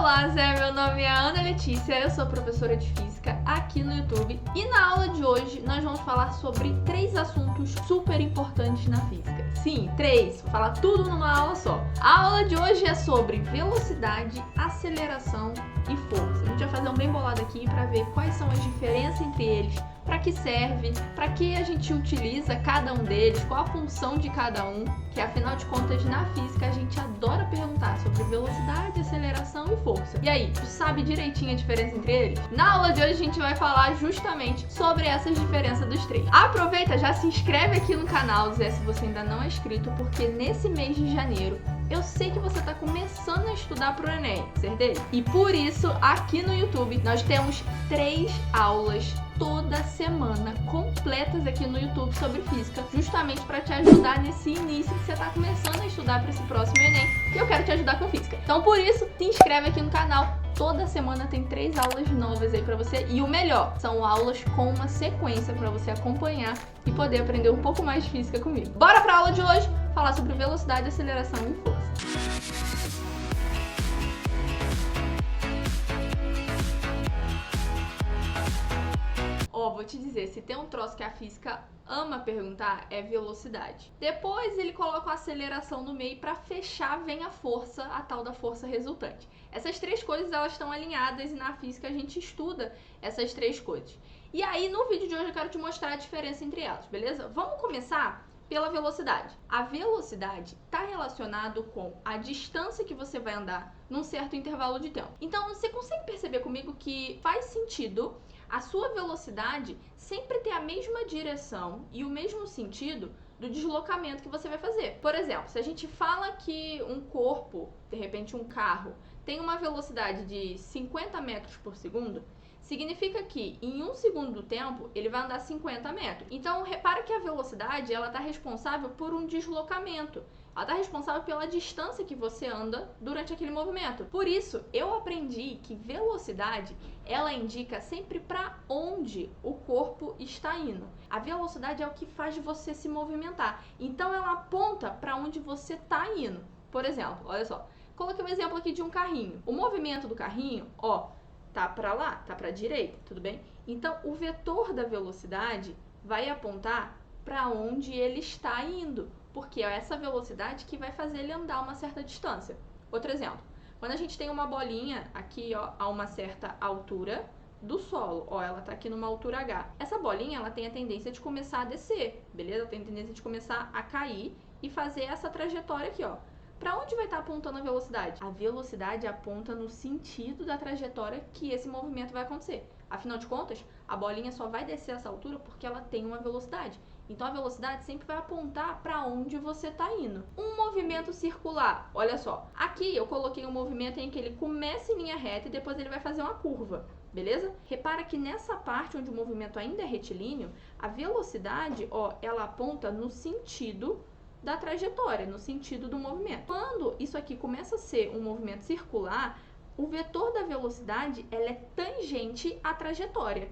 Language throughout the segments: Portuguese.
Olá, Zé! Meu nome é Ana Letícia, eu sou professora de Física aqui no YouTube e na aula de hoje nós vamos falar sobre 3 assuntos super importantes na física. Sim, 3! Vou falar tudo numa aula só. A aula de hoje é sobre velocidade, aceleração e força. A gente vai fazer um bem bolado aqui para ver quais são as diferenças entre eles, para que serve, para que a gente utiliza cada um deles, qual a função de cada um, que afinal de contas na física a gente adora perguntar sobre velocidade, aceleração e força. E aí, tu sabe direitinho a diferença entre eles? Na aula de hoje a gente vai falar justamente sobre essas diferenças dos três. Aproveita, já se inscreve aqui no canal, Zé, se você ainda não é inscrito, porque nesse mês de janeiro eu sei que você está começando a estudar para o Enem, certeza? E por isso, aqui no YouTube, nós temos 3 aulas toda semana completas aqui no YouTube sobre física, justamente para te ajudar nesse início que você está começando a estudar para esse próximo Enem, e eu quero te ajudar com física. Então, por isso, se inscreve aqui no canal. Toda semana tem 3 aulas novas aí para você, e o melhor, são aulas com uma sequência para você acompanhar e poder aprender um pouco mais de física comigo. Bora para a aula de hoje falar sobre velocidade, aceleração e força. Vou te dizer, se tem um troço que a física ama perguntar, é velocidade. Depois ele coloca a aceleração no meio e para fechar vem a força, a tal da força resultante. Essas 3 coisas elas estão alinhadas e na física a gente estuda essas 3 coisas. E aí no vídeo de hoje eu quero te mostrar a diferença entre elas, beleza? Vamos começar pela velocidade. A velocidade está relacionado com a distância que você vai andar num certo intervalo de tempo. Então você consegue perceber comigo que faz sentido a sua velocidade sempre ter a mesma direção e o mesmo sentido do deslocamento que você vai fazer. Por exemplo, se a gente fala que um corpo, de repente um carro, tem uma velocidade de 50 metros por segundo, significa que em 1 segundo do tempo ele vai andar 50 metros. Então repara que a velocidade ela está responsável por um deslocamento. Ela está responsável pela distância que você anda durante aquele movimento. Por isso, eu aprendi que velocidade, ela indica sempre para onde o corpo está indo. A velocidade é o que faz você se movimentar. Então, ela aponta para onde você está indo. Por exemplo, olha só. Coloquei um exemplo aqui de um carrinho. O movimento do carrinho, tá para lá, tá para a direita, tudo bem? Então, o vetor da velocidade vai apontar para onde ele está indo, porque é essa velocidade que vai fazer ele andar uma certa distância. Outro exemplo, quando a gente tem uma bolinha aqui, a uma certa altura do solo, ela tá aqui numa altura H. Essa bolinha, ela tem a tendência de começar a descer, beleza? Tem a tendência de começar a cair e fazer essa trajetória aqui, Para onde vai estar apontando a velocidade? A velocidade aponta no sentido da trajetória que esse movimento vai acontecer. Afinal de contas, a bolinha só vai descer essa altura porque ela tem uma velocidade. Então a velocidade sempre vai apontar para onde você está indo. Um movimento circular, olha só. Aqui eu coloquei um movimento em que ele começa em linha reta e depois ele vai fazer uma curva, beleza? Repara que nessa parte onde o movimento ainda é retilíneo, a velocidade, ela aponta no sentido da trajetória, no sentido do movimento. Quando isso aqui começa a ser um movimento circular, o vetor da velocidade ela é tangente à trajetória.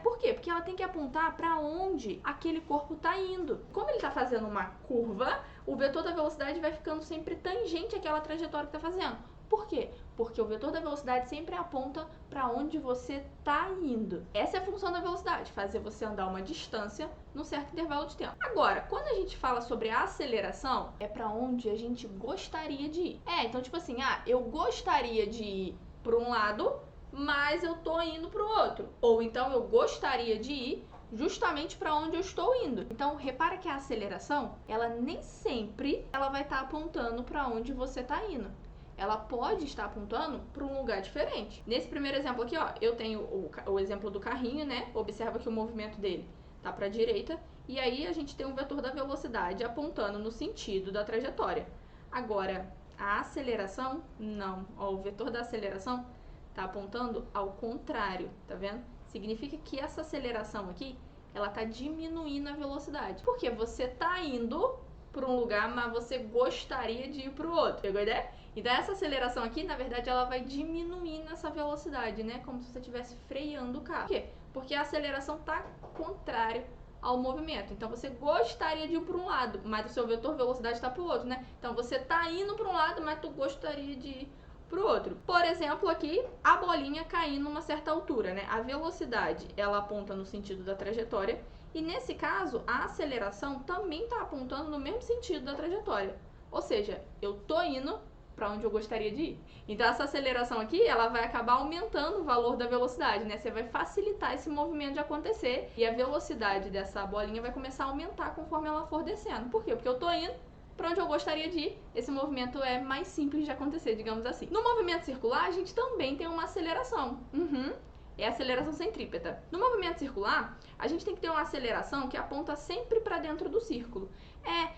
Por quê? Porque ela tem que apontar para onde aquele corpo está indo. Como ele está fazendo uma curva, o vetor da velocidade vai ficando sempre tangente àquela trajetória que está fazendo. Por quê? Porque o vetor da velocidade sempre aponta para onde você está indo. Essa é a função da velocidade, fazer você andar uma distância num certo intervalo de tempo. Agora, quando a gente fala sobre a aceleração, é para onde a gente gostaria de ir. Então tipo assim, eu gostaria de ir para um lado, mas eu tô indo para o outro. Ou então eu gostaria de ir justamente para onde eu estou indo. Então, repara que a aceleração, ela nem sempre ela vai estar apontando para onde você está indo. Ela pode estar apontando para um lugar diferente. Nesse primeiro exemplo aqui, eu tenho o exemplo do carrinho, né? Observa que o movimento dele tá para a direita e aí a gente tem um vetor da velocidade apontando no sentido da trajetória. Agora, a aceleração, não. O vetor da aceleração tá apontando ao contrário, tá vendo? Significa que essa aceleração aqui, ela tá diminuindo a velocidade. Porque você tá indo para um lugar, mas você gostaria de ir para o outro. Pegou a ideia? Então essa aceleração aqui, na verdade, ela vai diminuindo essa velocidade, né? Como se você estivesse freando o carro. Por quê? Porque a aceleração tá contrária ao movimento. Então você gostaria de ir para um lado, mas o seu vetor velocidade está para o outro, né? Então você tá indo para um lado, mas tu gostaria de ir para o outro. Por exemplo, aqui, a bolinha caindo numa certa altura, né? A velocidade, ela aponta no sentido da trajetória, e nesse caso, a aceleração também está apontando no mesmo sentido da trajetória. Ou seja, eu tô indo para onde eu gostaria de ir. Então, essa aceleração aqui, ela vai acabar aumentando o valor da velocidade, né? Você vai facilitar esse movimento de acontecer e a velocidade dessa bolinha vai começar a aumentar conforme ela for descendo. Por quê? Porque eu tô indo para onde eu gostaria de ir. Esse movimento é mais simples de acontecer, digamos assim. No movimento circular, a gente também tem uma aceleração. É a aceleração centrípeta. No movimento circular, a gente tem que ter uma aceleração que aponta sempre para dentro do círculo.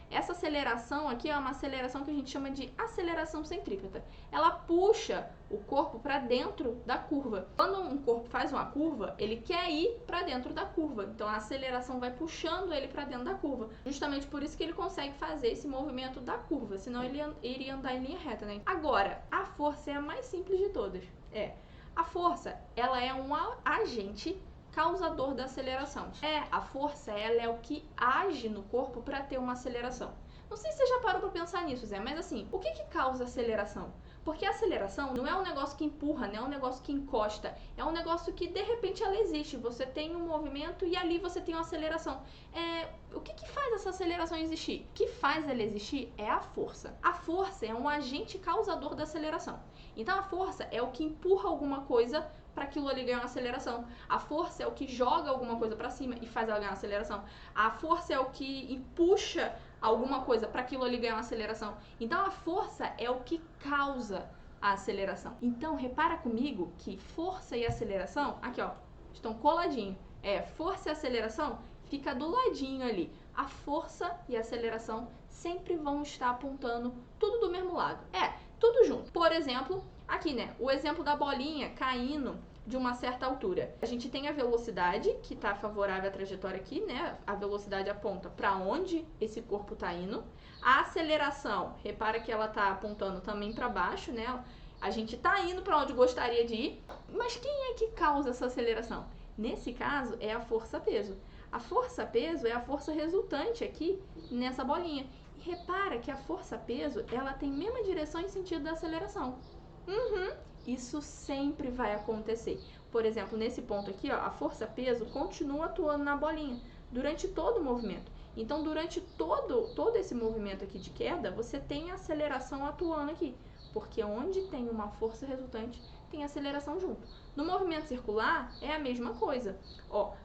Essa aceleração aqui é uma aceleração que a gente chama de aceleração centrípeta. Ela puxa o corpo para dentro da curva. Quando um corpo faz uma curva, ele quer ir para dentro da curva. Então a aceleração vai puxando ele para dentro da curva. Justamente por isso que ele consegue fazer esse movimento da curva, senão ele iria andar em linha reta, né? Agora, a força é a mais simples de todas. A força, ela é um agente causador da aceleração. A força, ela é o que age no corpo para ter uma aceleração. Não sei se você já parou para pensar nisso, Zé, mas assim, o que causa aceleração? Porque a aceleração não é um negócio que empurra, não é um negócio que encosta, é um negócio que de repente ela existe. Você tem um movimento e ali você tem uma aceleração. O que faz essa aceleração existir? O que faz ela existir é a força. A força é um agente causador da aceleração. Então a força é o que empurra alguma coisa para aquilo ali ganhar uma aceleração. A força é o que joga alguma coisa para cima e faz ela ganhar uma aceleração. A força é o que puxa alguma coisa para aquilo ali ganhar uma aceleração. Então a força é o que causa a aceleração. Então repara comigo que força e aceleração, aqui ó, estão coladinhos. Força e aceleração fica do ladinho ali. A força e a aceleração sempre vão estar apontando tudo do mesmo lado. Tudo junto. Por exemplo, aqui, né, o exemplo da bolinha caindo de uma certa altura. A gente tem a velocidade, que está favorável à trajetória aqui, né? A velocidade aponta para onde esse corpo está indo. A aceleração, repara que ela está apontando também para baixo, né? A gente está indo para onde gostaria de ir, mas quem é que causa essa aceleração? Nesse caso, é a força-peso. A força-peso é a força resultante aqui nessa bolinha. E repara que a força-peso, ela tem a mesma direção e sentido da aceleração. Isso sempre vai acontecer. Por exemplo, nesse ponto aqui, ó, a força-peso continua atuando na bolinha durante todo o movimento. Então, durante todo esse movimento aqui de queda, você tem a aceleração atuando aqui. Porque onde tem uma força resultante, tem aceleração junto. No movimento circular, é a mesma coisa.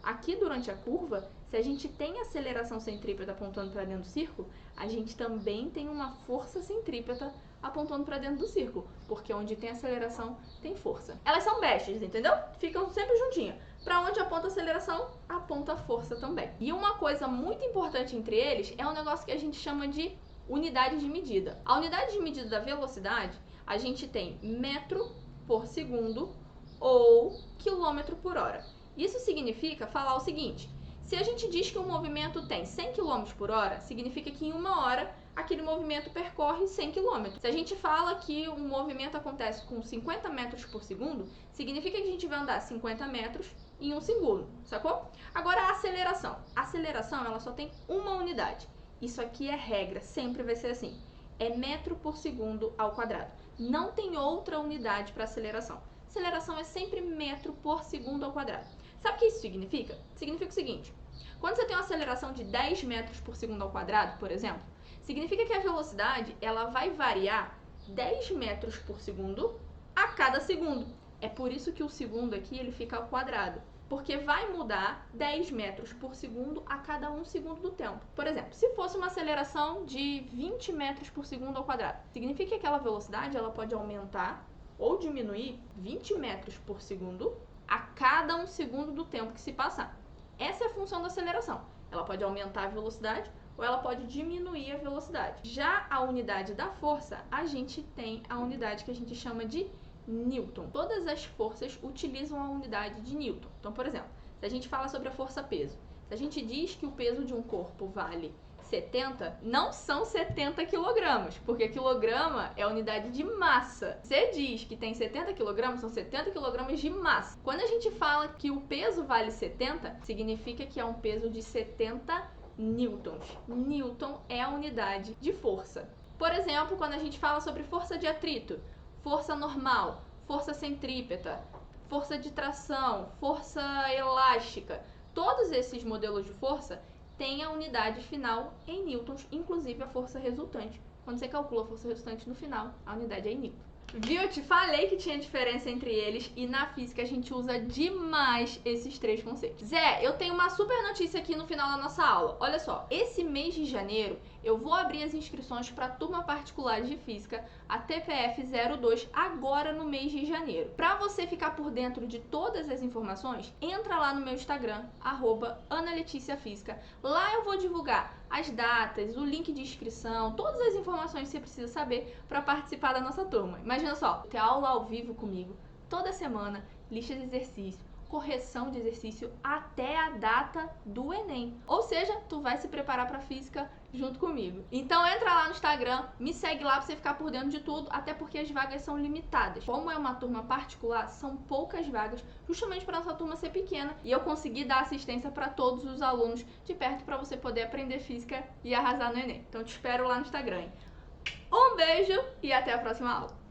Aqui durante a curva, se a gente tem aceleração centrípeta apontando para dentro do círculo, a gente também tem uma força centrípeta apontando para dentro do círculo, porque onde tem aceleração, tem força. Elas são bestas, entendeu? Ficam sempre juntinhas. Para onde aponta a aceleração, aponta a força também. E uma coisa muito importante entre eles é um negócio que a gente chama de unidade de medida. A unidade de medida da velocidade, a gente tem metro por segundo ou quilômetro por hora. Isso significa falar o seguinte: se a gente diz que um movimento tem 100 km por hora, significa que em uma hora aquele movimento percorre 100 km. Se a gente fala que um movimento acontece com 50 metros por segundo, significa que a gente vai andar 50 metros em um segundo, sacou? Agora a aceleração. A aceleração, ela só tem uma unidade. Isso aqui é regra, sempre vai ser assim. É metro por segundo ao quadrado. Não tem outra unidade para aceleração. Aceleração é sempre metro por segundo ao quadrado. Sabe o que isso significa? Significa o seguinte: quando você tem uma aceleração de 10 metros por segundo ao quadrado, por exemplo, significa que a velocidade ela vai variar 10 metros por segundo a cada segundo. É por isso que o segundo aqui ele fica ao quadrado, porque vai mudar 10 metros por segundo a cada 1 segundo do tempo. Por exemplo, se fosse uma aceleração de 20 metros por segundo ao quadrado, significa que aquela velocidade ela pode aumentar ou diminuir 20 metros por segundo a cada 1 segundo do tempo que se passar. Essa é a função da aceleração. Ela pode aumentar a velocidade ou ela pode diminuir a velocidade. Já a unidade da força, a gente tem a unidade que a gente chama de Newton. Todas as forças utilizam a unidade de Newton. Então, por exemplo, se a gente fala sobre a força-peso, se a gente diz que o peso de um corpo vale 70, não são 70 quilogramas, porque quilograma é a unidade de massa. Você diz que tem 70 quilogramas, são 70 quilogramas de massa. Quando a gente fala que o peso vale 70, significa que é um peso de 70 newtons. Newton é a unidade de força. Por exemplo, quando a gente fala sobre força de atrito, força normal, força centrípeta, força de tração, força elástica. Todos esses modelos de força têm a unidade final em newtons, inclusive a força resultante. Quando você calcula a força resultante no final, a unidade é em newton. Viu? Eu te falei que tinha diferença entre eles e na física a gente usa demais esses três conceitos. Zé, eu tenho uma super notícia aqui no final da nossa aula. Olha só, esse mês de janeiro eu vou abrir as inscrições para a turma particular de física, a TPF 02, agora no mês de janeiro. Para você ficar por dentro de todas as informações, entra lá no meu Instagram, @AnaLeticiaFísica. Lá eu vou divulgar as datas, o link de inscrição, todas as informações que você precisa saber para participar da nossa turma. Imagina só, ter aula ao vivo comigo toda semana, lista de exercício, correção de exercício até a data do Enem. Ou seja, tu vai se preparar para física junto comigo. Então entra lá no Instagram, me segue lá para você ficar por dentro de tudo, até porque as vagas são limitadas. Como é uma turma particular, são poucas vagas, justamente para nossa turma ser pequena, e eu consegui dar assistência para todos os alunos de perto para você poder aprender física e arrasar no Enem. Então te espero lá no Instagram. Um beijo e até a próxima aula.